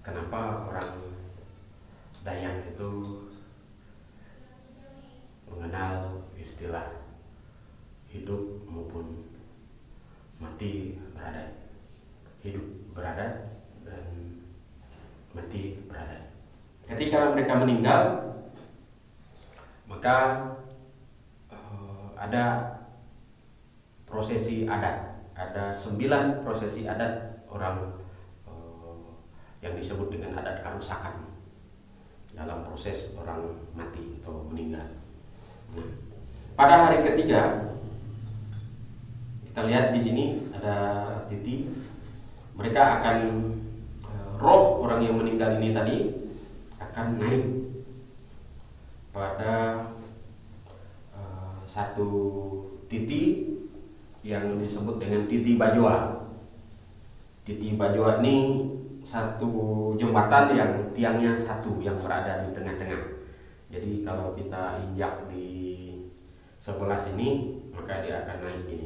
kenapa orang Dayak itu mengenal istilah hidup maupun mati beradat, hidup beradat dan mati beradat. Ketika mereka meninggal, maka ada prosesi adat, ada 9 prosesi adat orang yang disebut dengan adat karusakan dalam proses orang mati atau meninggal. Nah, pada hari ketiga kita lihat di sini ada titik, mereka akan roh orang yang meninggal ini tadi akan naik pada satu titik yang disebut dengan Titi Bajoa. Titi Bajoa ini satu jembatan yang tiangnya satu yang berada di tengah-tengah. Jadi kalau kita injak di sebelah sini, maka dia akan naik ini.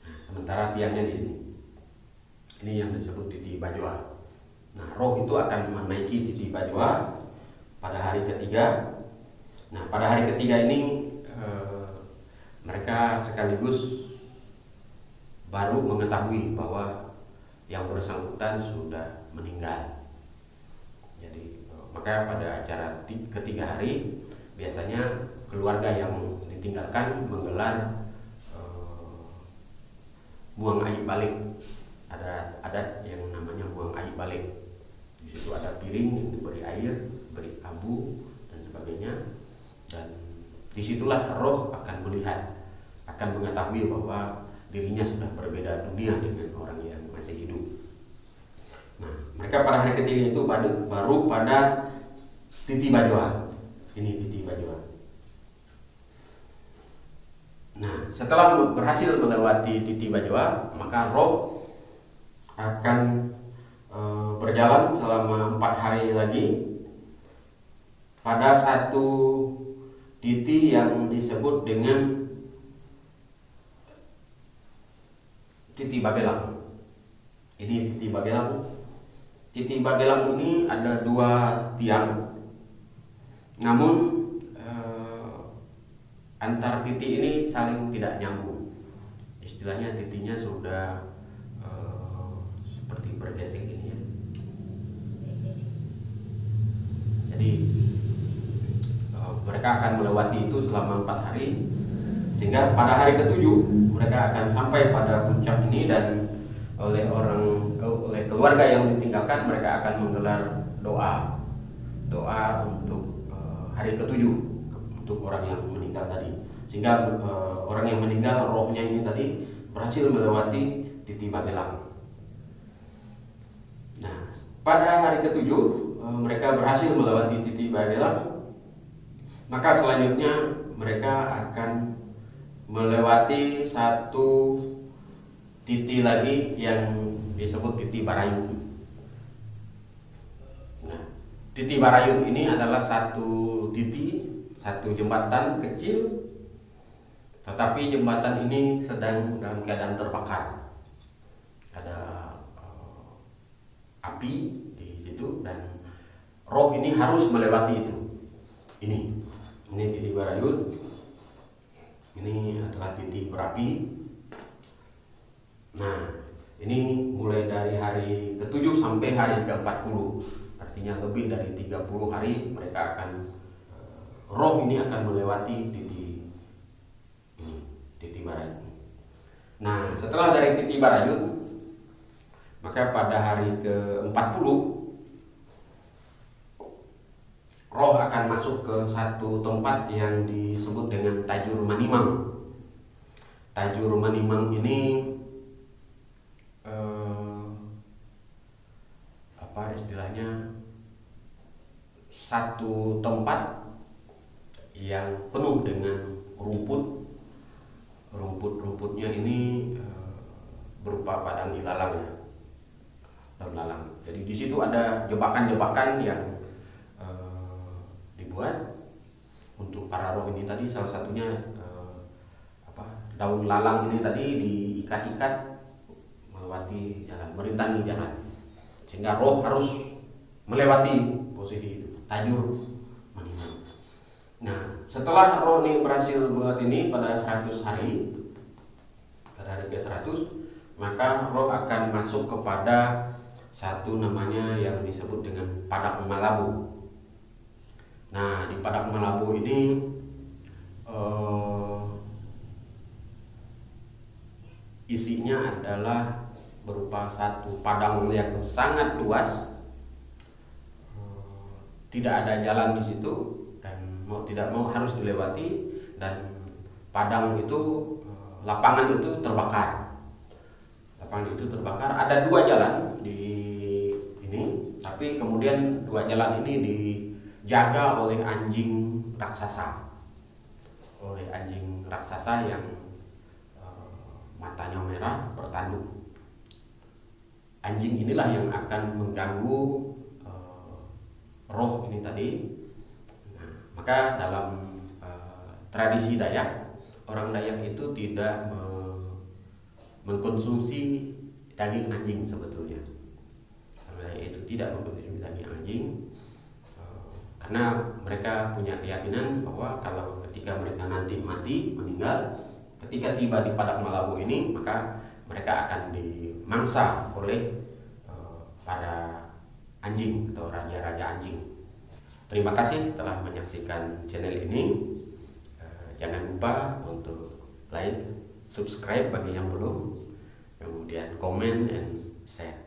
Nah, sementara tiangnya di sini. Ini yang disebut Titi Bajoa. Nah, roh itu akan menaiki Titi Bajoa pada hari ketiga. Nah, pada hari ketiga ini mereka sekaligus baru mengetahui bahwa yang bersangkutan sudah meninggal. Jadi maka pada acara ketiga hari biasanya keluarga yang ditinggalkan menggelar buang air balik. Ada adat yang namanya buang air balik. Di situ ada piring yang diberi air, beri abu dan sebagainya, dan disitulah roh akan melihat, akan mengetahui bahwa dirinya sudah berbeda dunia dengan orang yang masih hidup. Nah, mereka pada hari ketiga itu baru pada Titi Bajoa. Ini Titi Bajoa. Nah, setelah berhasil melewati Titi Bajoa, maka roh akan berjalan selama 4 hari lagi pada satu titik yang disebut dengan Titi Bagelang. Ini Titi Bagelang. Titi Bagelang ini ada 2 tiang. Namun antar titik ini saling tidak nyambung. Istilahnya titiknya sudah seperti bergesek ini ya. Jadi mereka akan melewati itu selama 4 hari, sehingga pada hari ke-7 mereka akan sampai pada puncak ini, dan oleh keluarga yang ditinggalkan mereka akan menggelar doa untuk hari ke-7 untuk orang yang meninggal tadi, sehingga orang yang meninggal rohnya ini tadi berhasil melewati Titi Bagelang. Nah, pada hari ke-7 mereka berhasil melewati Titi Bagelang, maka selanjutnya mereka akan melewati satu titik lagi yang disebut Titi Barayun. Nah, Titi Barayun ini adalah satu titik, satu jembatan kecil, tetapi jembatan ini sedang dalam keadaan terbakar. Ada api di situ dan roh ini harus melewati itu. Ini Titi Barayun. Ini adalah titik berapi. Nah, ini mulai dari hari ke-7 sampai hari ke-40. Artinya lebih dari 30 hari mereka akan roh ini akan melewati Titi Barayun. Nah, setelah dari Titi Barayun, maka pada hari ke-40 roh akan masuk ke satu tempat yang disebut dengan Tajur Manimang. Tajur Manimang ini istilahnya satu tempat yang penuh dengan rumput. Rumput-rumputnya ini berupa padang ilalang ya, daun lalang. Jadi di situ ada jebakan-jebakan yang dibuat untuk para roh ini tadi. Salah satunya daun lalang ini tadi diikat-ikat melewati jalan, merintangi jalan, sehingga roh harus melewati posisi itu, tajur meninggal. Nah, setelah roh ini berhasil melewati ini pada 100 hari, pada hari ke-100, maka roh akan masuk kepada satu namanya yang disebut dengan Padak Malabu. Nah, di Padak Malabu ini isinya adalah berupa satu padang yang sangat luas, tidak ada jalan di situ dan mau tidak mau harus dilewati, dan padang itu, lapangan itu terbakar. Lapangan itu terbakar. Ada 2 jalan di ini, tapi kemudian 2 jalan ini dijaga oleh anjing raksasa, yang matanya merah bertanduk. Anjing inilah yang akan mengganggu roh ini tadi. Nah, maka dalam tradisi Dayak, orang Dayak itu tidak mengkonsumsi daging anjing sebetulnya. Orang Dayak itu tidak mengkonsumsi daging anjing karena mereka punya keyakinan bahwa kalau ketika mereka nanti mati, meninggal, ketika tiba di Padak Malabu ini, maka mereka akan dimangsa oleh para anjing atau raja-raja anjing. Terima kasih telah menyaksikan channel ini. Jangan lupa untuk like, subscribe bagi yang belum, kemudian komen and share.